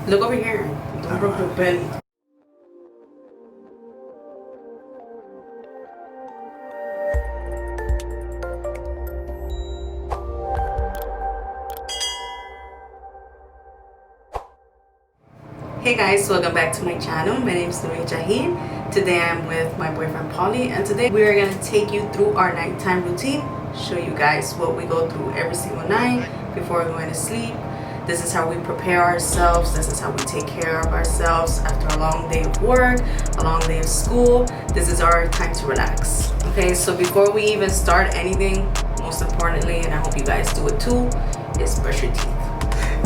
Look over here. Don't rub your belly. Hey guys, welcome back to my channel. My name is Jahin. Today I'm with my boyfriend Polly, and today we are going to take you through our nighttime routine, show you guys what we go through every single night before going to sleep. This is how we prepare ourselves. This is how we take care of ourselves after a long day of work, a long day of school. This is our time to relax. Okay, so before we even start anything, most importantly, and I hope you guys do it too, is brush your teeth.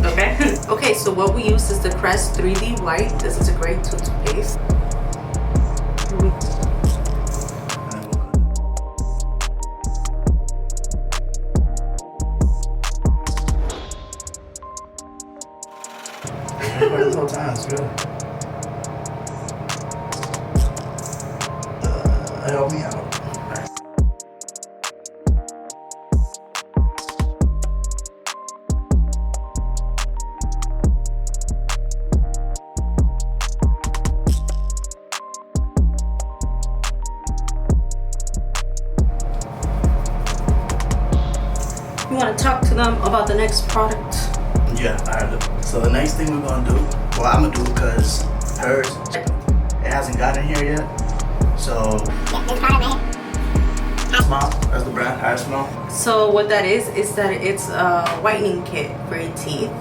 Okay. Okay, so what we use is the Crest 3D White. This is a great toothpaste. This whole time is good. Help me out. You want to talk to them about the next product? Yeah, I heard it. So the next thing we're gonna do, well, I'm gonna do because hers, it hasn't gotten here yet. So HiSmile, that's the brand, HiSmile. So what that is that it's a whitening kit for your teeth.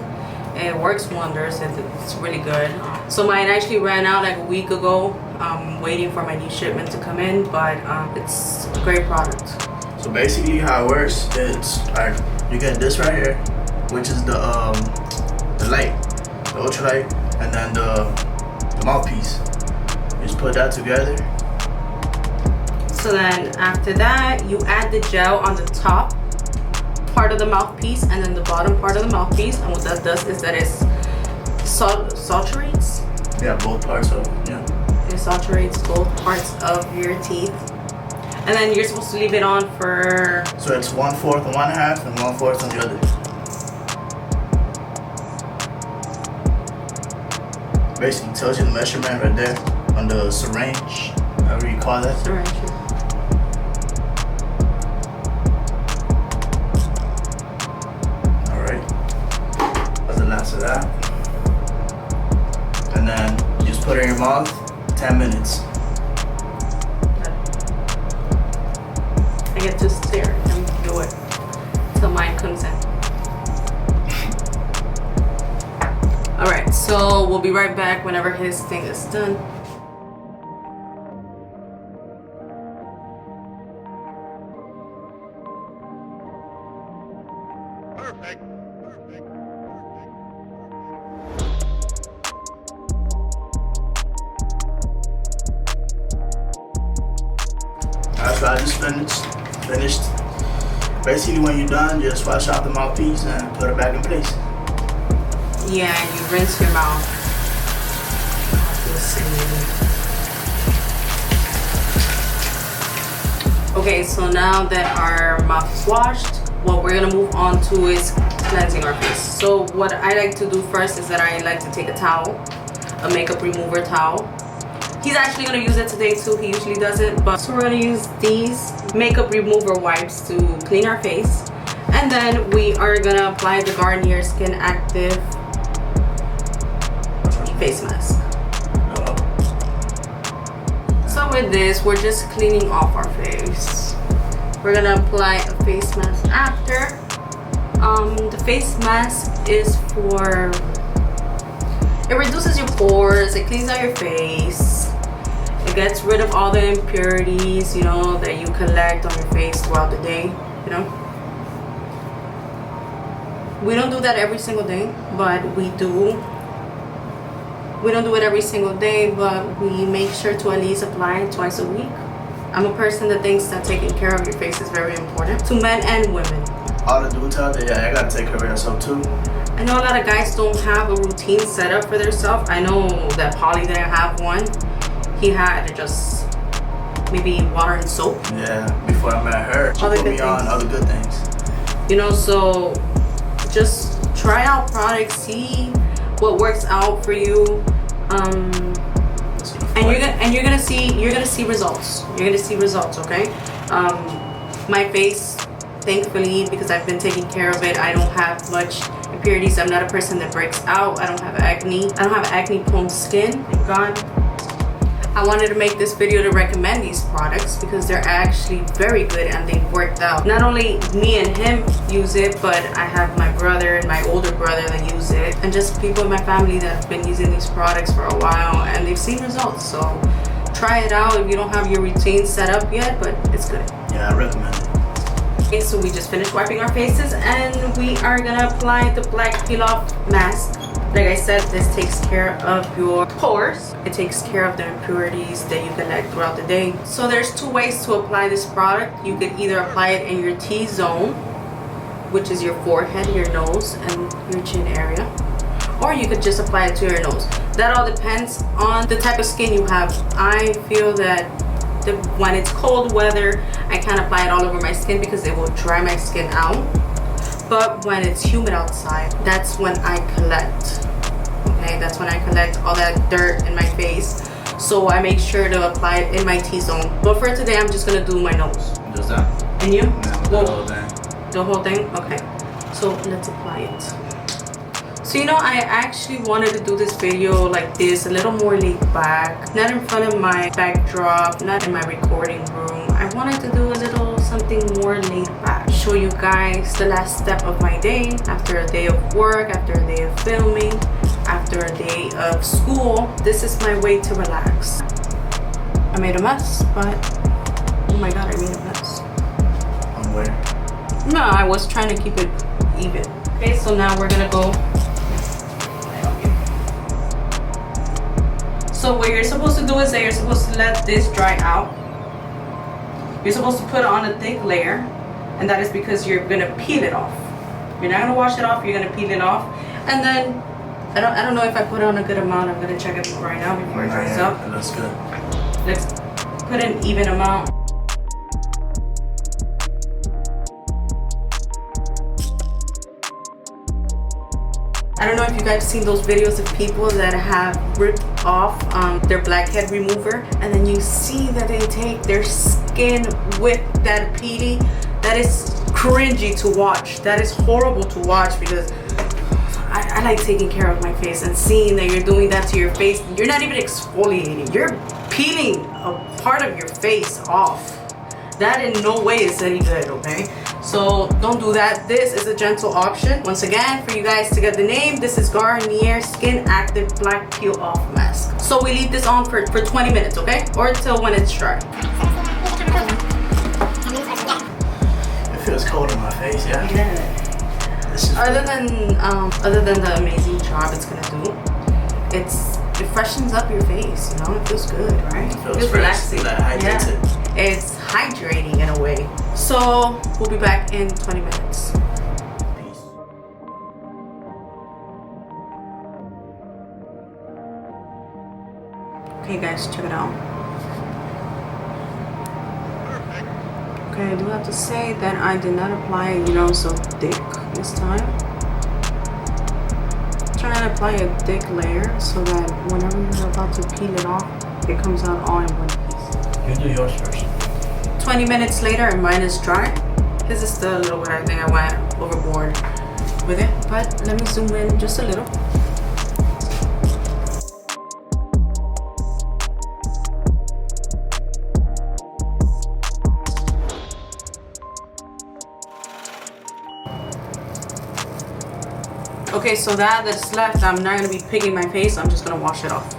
It works wonders and it's really good. So mine actually ran out like a week ago. I'm waiting for my new shipment to come in, but it's a great product. So basically how it works is, alright, you get this right here, which is the light, the ultralight, and then the mouthpiece. You just put that together. So then after that, you add the gel on the top part of the mouthpiece and then the bottom part of the mouthpiece. And what that does is that it saturates. Yeah, both parts of it, yeah. It saturates both parts of your teeth. And then you're supposed to leave it on for... So it's 1/4 on one half and 1/4 on the other. Basically tells you the measurement right there on the syringe, however you call that. Syringe. Alright. That's the last of that. And then you just put it in your mouth, 10 minutes. I get to stare and do it till mine comes in. Alright, so we'll be right back whenever his thing is done. Perfect. Alright, so I just finished. Basically when you're done, just wash out the mouthpiece and put it back in place. Yeah, and you rinse your mouth. Okay, so now that our mouth is washed, what we're gonna move on to is cleansing our face. So what I like to do first is that I like to take a towel, a makeup remover towel. He's actually gonna use it today too. He usually doesn't, but so we're gonna use these makeup remover wipes to clean our face, and then we are gonna apply the Garnier Skin Active face mask. So with this, we're just cleaning off our face. We're gonna apply a face mask after. The face mask is for, it reduces your pores, it cleans out your face, it gets rid of all the impurities, you know, that you collect on your face throughout the day, you know. We don't do that every single day, but we do. We don't do it every single day, but we make sure to at least apply it twice a week. I'm a person that thinks that taking care of your face is very important to men and women. All the dudes out there, yeah, I gotta take care of yourself too. I know a lot of guys don't have a routine set up for themselves. I know that Polly didn't have one. He had just maybe water and soap. Yeah, before I met her, she put me on other good things. You know, so just try out products, see what works out for you. And you're gonna see results. You're gonna see results, okay? My face, thankfully, because I've been taking care of it, I don't have much impurities. I'm not a person that breaks out. I don't have acne. I don't have acne prone skin, thank God. I wanted to make this video to recommend these products because they're actually very good and they've worked out. Not only me and him use it, but I have my brother and my older brother that use it, and just people in my family that have been using these products for a while and they've seen results. So try it out if you don't have your routine set up yet, but it's good. Yeah, I recommend it. Okay, so we just finished wiping our faces and we are gonna apply the black peel off mask. Like I said, this takes care of your pores. It takes care of the impurities that you collect throughout the day. So there's two ways to apply this product. You could either apply it in your T-zone, which is your forehead, your nose, and your chin area. Or you could just apply it to your nose. That all depends on the type of skin you have. I feel that when it's cold weather, I can't apply it all over my skin because it will dry my skin out. But when it's humid outside, that's when I collect. Okay, that's when I collect all that dirt in my face. So I make sure to apply it in my T-zone. But for today, I'm just gonna do my nose. Just that? And you? Yeah, the whole thing. The whole thing? Okay. So let's apply it. So you know, I actually wanted to do this video like this, a little more laid back. Not in front of my backdrop, not in my recording room. I wanted to do a little something more laid back. Show you guys the last step of my day, after a day of work, after a day of filming, after a day of school. This is my way to relax. I made a mess, but oh my god, I made a mess. On where? No, I was trying to keep it even. Okay, so now we're gonna go. So what you're supposed to do is that you're supposed to let this dry out. You're supposed to put on a thick layer, and that is because you're gonna peel it off. You're not gonna wash it off, you're gonna peel it off. And then I don't know if I put on a good amount. I'm gonna check it right now before it dries up. It looks good. Let's put an even amount. I don't know if you guys have seen those videos of people that have ripped off their blackhead remover, and then you see that they take their skin with that peely. That is cringy to watch. That is horrible to watch because I like taking care of my face, and seeing that you're doing that to your face, you're not even exfoliating. You're peeling a part of your face off. That in no way is any good, okay? So don't do that. This is a gentle option. Once again, for you guys to get the name, this is Garnier Skin Active Black Peel Off Mask. So we leave this on for 20 minutes, okay? Or until when it's dry. It feels cold on my face, yeah. Other than the amazing job it's gonna do, it freshens up your face, you know? It feels good, right? It feels relaxing. Yeah. It's hydrating in a way. So we'll be back in 20 minutes. Peace. Okay guys, check it out. Okay, I do have to say that I did not apply it, you know, so thick this time. Try and apply a thick layer so that whenever you're about to peel it off, it comes out all in one piece. You do yours first. 20 minutes later and mine is dry. This is still a little bit, I think I went overboard with it, but let me zoom in just a little. Okay, so that's left, I'm not gonna be picking my face, I'm just gonna wash it off.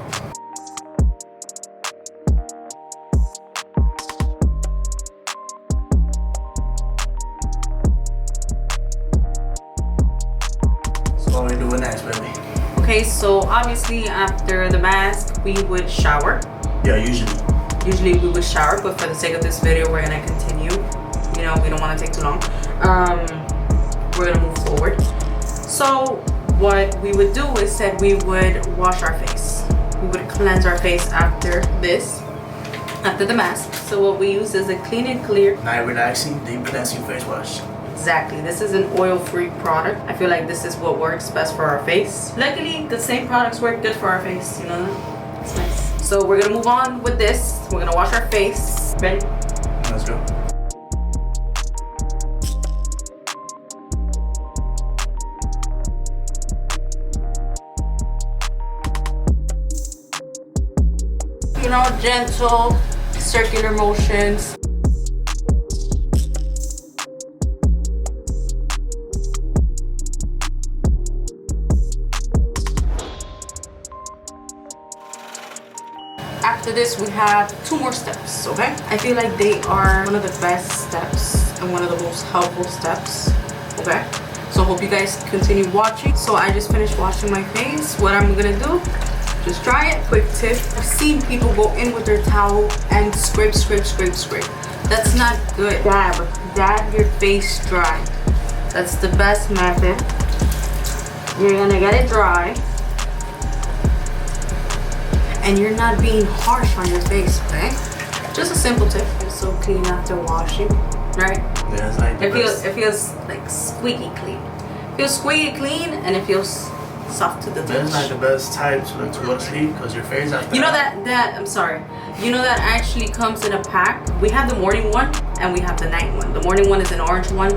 What are we doing next, baby? Okay, so obviously after the mask, we would shower. Yeah, usually. Usually we would shower, but for the sake of this video, we're gonna continue. You know, we don't wanna take too long. We're gonna move forward. So what we would do is that we would wash our face. We would cleanse our face after this, after the mask. So what we use is a clean and clear. Night relaxing, deep relaxing face wash. exactly. This is an oil-free product. I feel like this is what works best for our face. Luckily, the same products work good for our face, you know that? It's nice. So we're gonna move on with this. We're gonna wash our face. Ready? Let's go. You know, gentle, circular motions. After this, we have 2 more steps, okay? I feel like they are one of the best steps and one of the most helpful steps, okay? So I hope you guys continue watching. So I just finished washing my face. What I'm gonna do, just dry it. Quick tip, I've seen people go in with their towel and scrape. That's not good. Dab your face dry. That's the best method. You're gonna get it dry. And you're not being harsh on your face, okay? Just a simple tip. It's so clean after washing, right? Yeah, it's like it feels like squeaky clean. It feels squeaky clean and it feels soft to the touch. That's like the best type to go to sleep because your face after you know that I'm sorry. You know that actually comes in a pack. We have the morning one and we have the night one. The morning one is an orange one.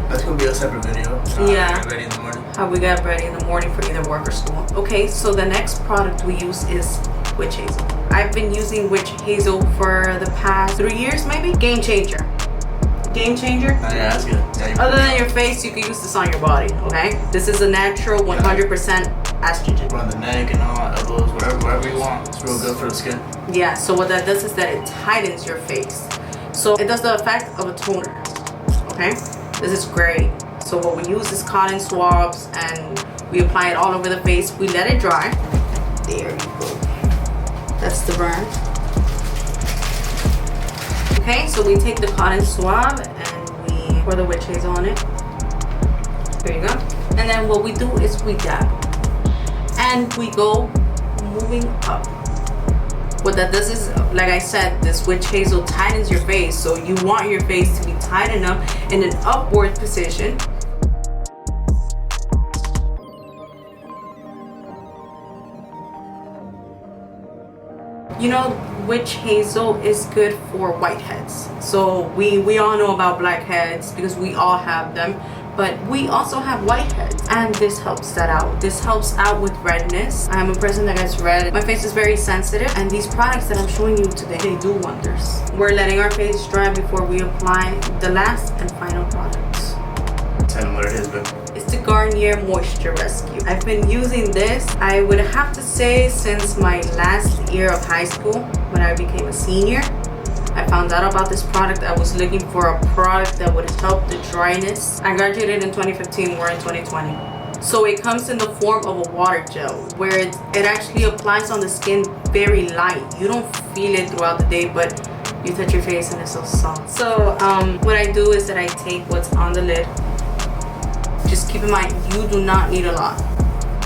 That's gonna be a separate video. Yeah. Get ready in the morning. How we got ready in the morning for either work or school. Okay, so the next product we use is Witch Hazel. I've been using Witch Hazel for the past 3 years, maybe. Game changer. Game changer. Oh, yeah, that's good. Yeah, Other than your face, you can use this on your body. Okay, this is a natural 100% estrogen. On the neck and all, elbows, wherever you want. It's real good for the skin. Yeah. So what that does is that it tightens your face. So it does the effect of a toner. Okay, this is great. So what we use is cotton swabs and we apply it all over the face. We let it dry. There you go. That's the burn. Okay, so we take the cotton swab and we pour the Witch Hazel on it. There you go. And then what we do is we dab. And we go moving up. What that does is, like I said, this Witch Hazel tightens your face. So you want your face to be tightened up in an upward position. You know, Witch Hazel is good for whiteheads. So we all know about blackheads because we all have them, but we also have whiteheads, and this helps that out. This helps out with redness. I'm a person that gets red. My face is very sensitive, and these products that I'm showing you today, they do wonders. We're letting our face dry before we apply the last and final product. Tell them what it is, babe. It's the Garnier Moisture Rescue. I've been using this, I would have to say, since my last year of high school, when I became a senior. I found out about this product. I was looking for a product that would help the dryness. I graduated in 2015, we're in 2020. So it comes in the form of a water gel, where it actually applies on the skin very light. You don't feel it throughout the day, but you touch your face and it's so soft. So what I do is that I take what's on the lid. Just keep in mind, you do not need a lot,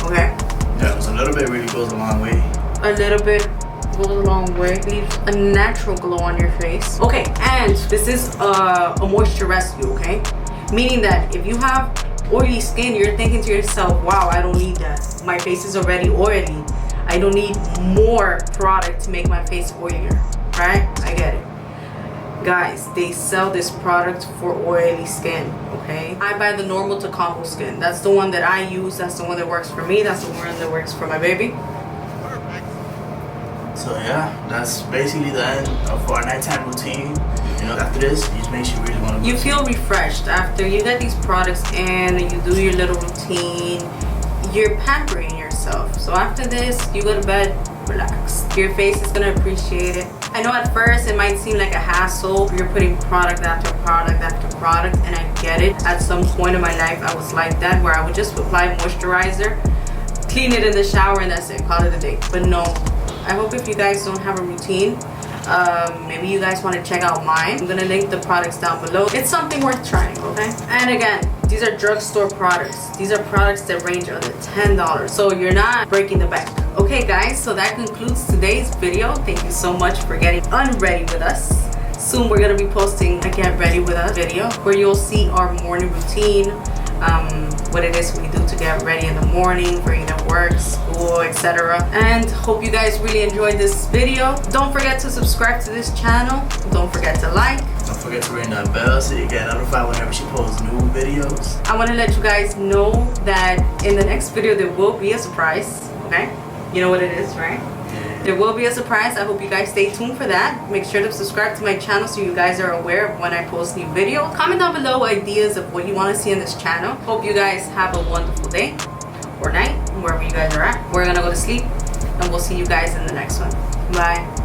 okay? Yeah, because a little bit really goes a long way. A little bit goes a long way. Leaves a natural glow on your face. Okay, and this is a moisture rescue, okay? Meaning that if you have oily skin, you're thinking to yourself, wow, I don't need that. My face is already oily. I don't need more product to make my face oilier, right? I get it. Guys, they sell this product for oily skin, okay? I buy the normal to combo skin. That's the one that I use. That's the one that works for me. That's the one that works for my baby. So yeah, that's basically the end of our nighttime routine. You know, after this, it just makes you really want to. You feel refreshed after you get these products in and you do your little routine. You're pampering yourself. So after this, you go to bed, relax. Your face is gonna appreciate it. I know at first it might seem like a hassle. You're putting product after product after product, and I get it. At some point in my life, I was like that, where I would just apply moisturizer, clean it in the shower, and that's it. Call it a day. But no, I hope if you guys don't have a routine, maybe you guys want to check out mine. I'm gonna link the products down below. It's something worth trying, okay? And again, these are drugstore products. These are products that range under $10, so you're not breaking the bank. Okay guys, so that concludes today's video. Thank you so much for getting unready with us. Soon we're gonna be posting a get ready with us video where you'll see our morning routine, what it is we do to get ready in the morning for either work, school, etc. And hope you guys really enjoyed this video. Don't forget to subscribe to this channel. Don't forget to like. Don't forget to ring that bell so you get notified whenever she posts new videos. I want to let you guys know that in the next video there will be a surprise, okay? You know what it is, right? There will be a surprise. I hope you guys stay tuned for that. Make sure to subscribe to my channel so you guys are aware of when I post new videos. Comment down below ideas of what you want to see in this channel. Hope you guys have a wonderful day or night, wherever you guys are at. We're gonna go to sleep and we'll see you guys in the next one. Bye.